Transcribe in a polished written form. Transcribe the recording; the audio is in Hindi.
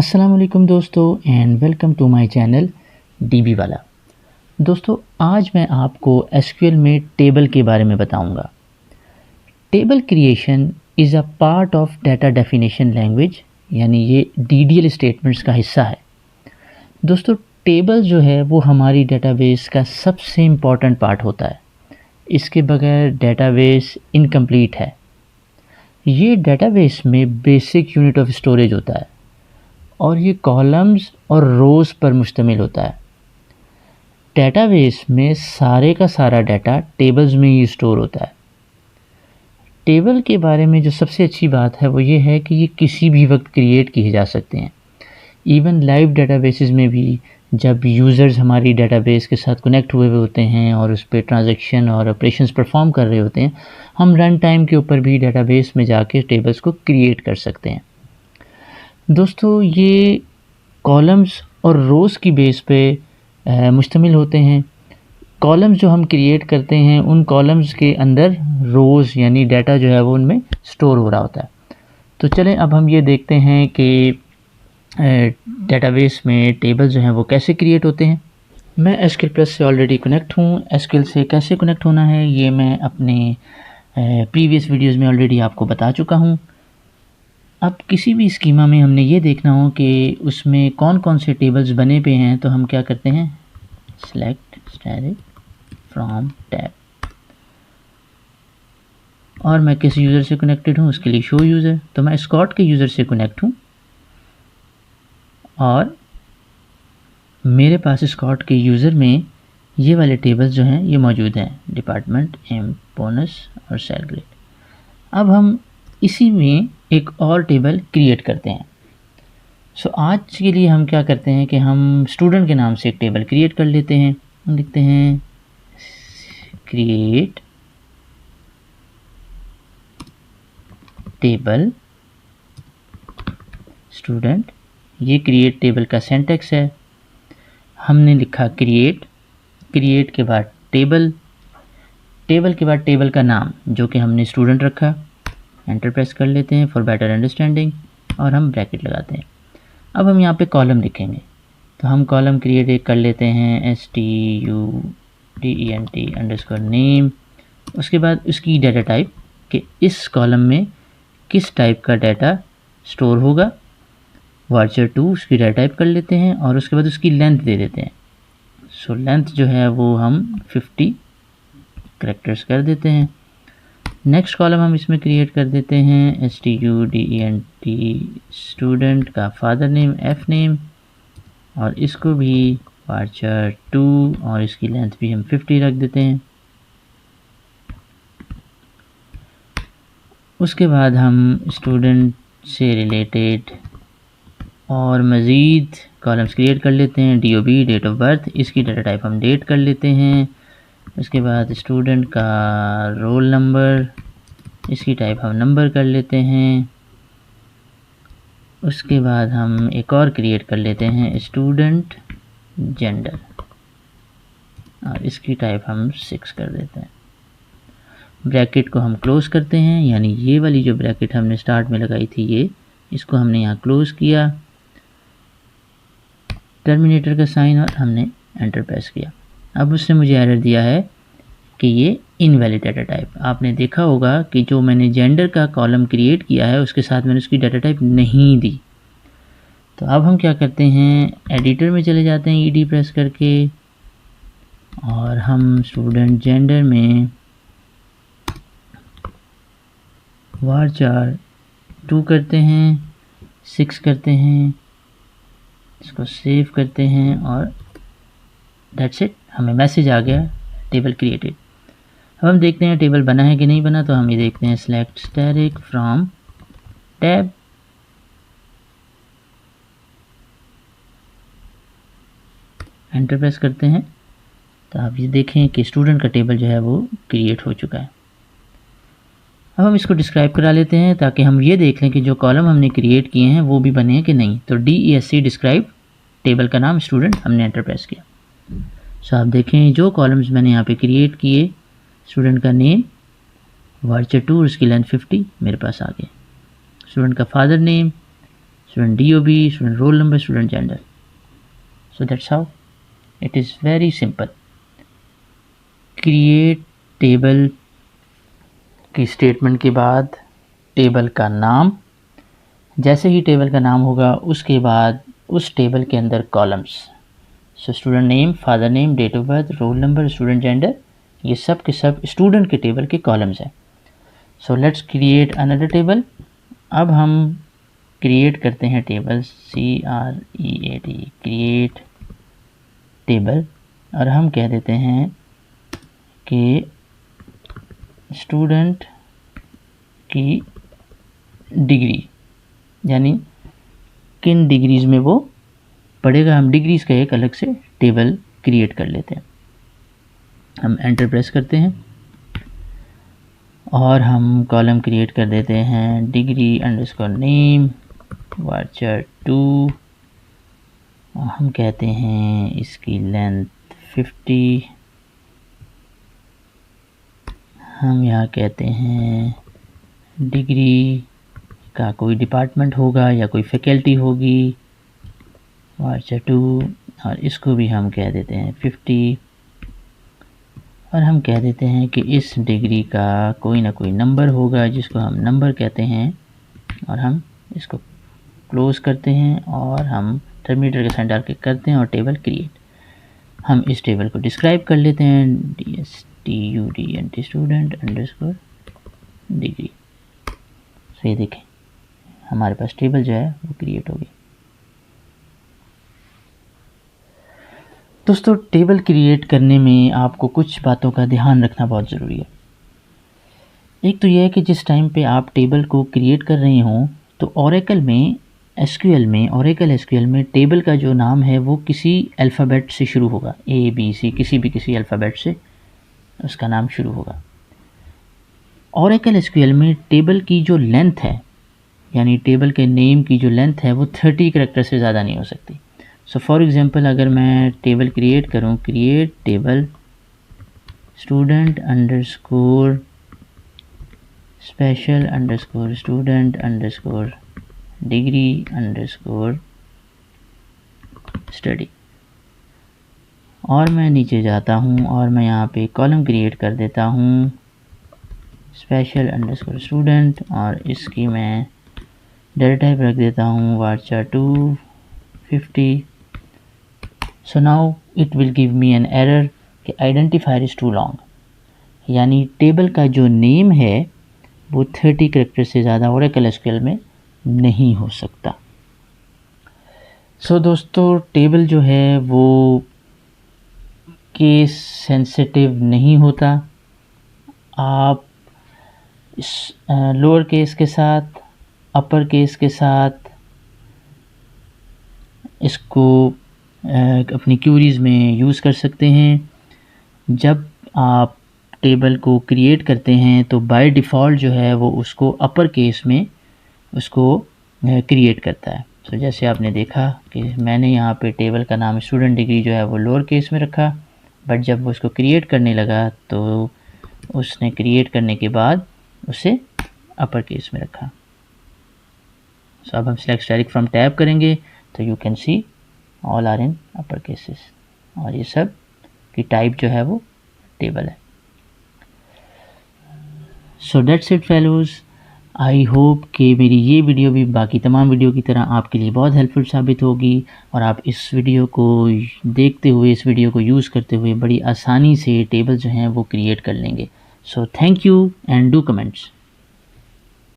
अस्सलाम वालेकुम दोस्तों and welcome to my channel DB वाला। दोस्तों आज मैं आपको एसक्यूएल में टेबल के बारे में बताऊंगा। Table creation is a part of data definition language, यानी ये डीडीएल स्टेटमेंट्स का हिस्सा है। दोस्तों टेबल जो है वो हमारी डेटाबेस का सबसे इम्पॉर्टेंट पार्ट होता है। इसके बगैर डेटाबेस इनकम्प्लीट है। ये डेटाबेस में बेसिक यूनिट ऑफ स्टोरेज होता है और ये कॉलम्स और रोज़ पर मुश्तमिल होता है। डेटाबेस में सारे का सारा डाटा टेबल्स में ही स्टोर होता है। टेबल के बारे में जो सबसे अच्छी बात है वो ये है कि ये किसी भी वक्त क्रिएट किए जा सकते हैं। इवन लाइव डेटाबेसेस में भी जब यूज़र्स हमारी डेटाबेस के साथ कनेक्ट हुए होते हैं और उस पर ट्रांजैक्शन और ऑपरेशंस परफॉर्म कर रहे होते हैं, हम रन टाइम के ऊपर भी डेटाबेस में जाके टेबल्स को क्रिएट कर सकते हैं। दोस्तों ये कॉलम्स और रोज़ की बेस पे मुश्तमिल होते हैं। कॉलम्स जो हम क्रिएट करते हैं उन कॉलम्स के अंदर रोज़ यानी डाटा जो है वो उनमें स्टोर हो रहा होता है। तो चलें अब हम ये देखते हैं कि डेटाबेस में टेबल जो हैं वो कैसे क्रिएट होते हैं। मैं एसक्यूएल प्लस से ऑलरेडी कनेक्ट हूँ। एसक्यूएल से कैसे कनेक्ट होना है ये मैं अपने प्रीवियस वीडियोज़ में ऑलरेडी आपको बता चुका हूँ। अब किसी भी स्कीमा में हमने ये देखना हो कि उसमें कौन कौन से टेबल्स बने पे हैं, तो हम क्या करते हैं, सेलेक्ट स्टैटिक फ्रॉम टैब, और मैं किस यूज़र से कनेक्टेड हूँ उसके लिए शो यूज़र, तो मैं स्कॉट के यूज़र से कनेक्ट हूँ और मेरे पास स्कॉट के यूज़र में ये वाले टेबल्स जो हैं ये मौजूद हैं, डिपार्टमेंट, एम, बोनस और सैलरी। अब हम इसी में एक और टेबल क्रिएट करते हैं। सो आज के लिए हम क्या करते हैं कि हम स्टूडेंट के नाम से एक टेबल क्रिएट कर लेते हैं। हम लिखते हैं क्रिएट टेबल स्टूडेंट। ये क्रिएट टेबल का सिंटैक्स है। हमने लिखा क्रिएट, क्रिएट के बाद टेबल, टेबल के बाद टेबल का नाम जो कि हमने स्टूडेंट रखा। एंटर प्रेस कर लेते हैं फॉर बेटर अंडरस्टैंडिंग और हम ब्रैकेट लगाते हैं। अब हम यहाँ पे कॉलम लिखेंगे, तो हम कॉलम क्रिएट कर लेते हैं student_name। उसके बाद उसकी डाटा टाइप कि इस कॉलम में किस टाइप का डाटा स्टोर होगा, varchar2 उसकी डाटा टाइप कर लेते हैं और उसके बाद उसकी लेंथ दे देते हैं। सो लेंथ जो है वो हम 50 कैरेक्टर्स कर देते हैं। नेक्स्ट कॉलम हम इसमें क्रिएट कर देते हैं student का फादर नेम, एफ नेम, और इसको भी varchar2 और इसकी लेंथ भी हम 50 रख देते हैं। उसके बाद हम स्टूडेंट से रिलेटेड और मज़ीद कॉलम्स क्रिएट कर लेते हैं। DOB डेट ऑफ बर्थ, इसकी डाटा टाइप हम डेट कर लेते हैं। उसके बाद स्टूडेंट का रोल नंबर, इसकी टाइप हम नंबर कर लेते हैं। उसके बाद हम एक और क्रिएट कर लेते हैं स्टूडेंट जेंडर और इसकी टाइप हम 6 कर देते हैं। ब्रैकेट को हम क्लोज़ करते हैं, यानी ये वाली जो ब्रैकेट हमने स्टार्ट में लगाई थी ये, इसको हमने यहाँ क्लोज़ किया, टर्मिनेटर का साइन, और हमने एंटर प्रेस किया। अब उसने मुझे एरर दिया है कि ये इनवैलिड डाटा टाइप। आपने देखा होगा कि जो मैंने जेंडर का कॉलम क्रिएट किया है उसके साथ मैंने उसकी डाटा टाइप नहीं दी। तो अब हम क्या करते हैं, एडिटर में चले जाते हैं ED प्रेस करके और हम स्टूडेंट जेंडर में varchar2 करते हैं, 6 करते हैं, इसको सेव करते हैं और दैट्स इट, हमें मैसेज आ गया टेबल क्रिएटेड। अब हम देखते हैं टेबल बना है कि नहीं बना, तो हम ये देखते हैं select static from tab, enter press करते हैं, तो आप ये देखें कि स्टूडेंट का टेबल जो है वो क्रिएट हो चुका है। अब हम इसको डिस्क्राइब करा लेते हैं ताकि हम ये देख लें कि जो कॉलम हमने क्रिएट किए हैं वो भी बने हैं कि नहीं। तो DESC डिस्क्राइब, टेबल का नाम स्टूडेंट, हमने एंटर प्रेस किया। सो आप देखें जो कॉलम्स मैंने यहाँ पे क्रिएट किए, स्टूडेंट का नेम, varchar2 उसकी लेंथ 50 मेरे पास आ गए। स्टूडेंट का father name, student DOB, student roll number, student gender. So that's how it is very simple. Create table की स्टेटमेंट के बाद टेबल का नाम, जैसे ही टेबल का नाम होगा उसके बाद उस टेबल के अंदर columns. So student name, father name, date of birth, roll number, student gender, ये सब के सब स्टूडेंट के टेबल के कॉलम्स हैं। So let's create another table. अब हम क्रिएट करते हैं टेबल, CREAT, क्रिएट टेबल, और हम कह देते हैं कि स्टूडेंट की डिग्री, यानी किन डिग्रीज़ में वो पढ़ेगा, हम डिग्रीज़ का एक अलग से टेबल क्रिएट कर लेते हैं। हम एंटर प्रेस करते हैं और हम कॉलम क्रिएट कर देते हैं डिग्री अंडरस्कोर नेम वार्चर 2, और हम कहते हैं इसकी लेंथ 50। हम यहाँ कहते हैं डिग्री का कोई डिपार्टमेंट होगा या कोई फैकल्टी होगी, वार्चर 2, और इसको भी हम कह देते हैं 50, और हम कह देते हैं कि इस डिग्री का कोई ना कोई नंबर होगा जिसको हम नंबर कहते हैं, और हम इसको क्लोज करते हैं और हम टर्मिनेटर का साइन डाल के करते हैं और टेबल क्रिएट। हम इस टेबल को डिस्क्राइब कर लेते हैं, DSTUDENT स्टूडेंट अंडरस्कोर डिग्री। सो ये देखें हमारे पास टेबल जो है वो क्रिएट हो गई। दोस्तों, टेबल क्रिएट करने में आपको कुछ बातों का ध्यान रखना बहुत ज़रूरी है। एक तो यह है कि जिस टाइम पे आप टेबल को क्रिएट कर रहे हों तो ओरेकल एसक्यूएल में टेबल का जो नाम है वो किसी अल्फ़ाबेट से शुरू होगा, ABC, किसी अल्फ़ाबेट से उसका नाम शुरू होगा। ओरेकल एसक्यूएल में टेबल की जो लेंथ है, यानी टेबल के नेम की जो लेंथ है वो 30 करैक्टर से ज़्यादा नहीं हो सकती। सो फॉर एग्जांपल अगर मैं टेबल क्रिएट करूं, create table student underscore special underscore student underscore degree underscore study, और मैं नीचे जाता हूं और मैं यहाँ पे कॉलम क्रिएट कर देता हूं स्पेशल अंडरस्कोर स्टूडेंट, और इसकी मैं डेटा टाइप रख देता हूँ वार्चर 250। So now it will give me an error कि आइडेंटिफायर इज़ टू लॉन्ग, यानी टेबल का जो नेम है वो 30 करैक्टर से ज़्यादा ओरेकल एसक्यूएल में नहीं हो सकता। सो दोस्तों, टेबल जो है वो केस सेंसिटिव नहीं होता। आप लोअर केस के साथ, अपर केस के साथ इसको अपनी क्यूरीज़ में यूज़ कर सकते हैं। जब आप टेबल को क्रिएट करते हैं तो बाय डिफ़ॉल्ट जो है वो उसको अपर केस में उसको क्रिएट करता है। तो जैसे आपने देखा कि मैंने यहाँ पे टेबल का नाम स्टूडेंट डिग्री जो है वो लोअर केस में रखा, बट जब वो उसको क्रिएट करने लगा तो उसने क्रिएट करने के बाद उसे अपर केस में रखा। सो अब हम सिलेक्ट डायरेक्ट फ्रॉम टैब करेंगे तो you can see all are in upper cases, और ये सब की टाइप जो है वो टेबल है। So that's it fellows. I hope कि मेरी ये वीडियो भी बाकी तमाम वीडियो की तरह आपके लिए बहुत हेल्पफुल साबित होगी और आप इस वीडियो को देखते हुए, इस वीडियो को यूज़ करते हुए बड़ी आसानी से टेबल जो हैं वो क्रिएट कर लेंगे। So thank you and do comments.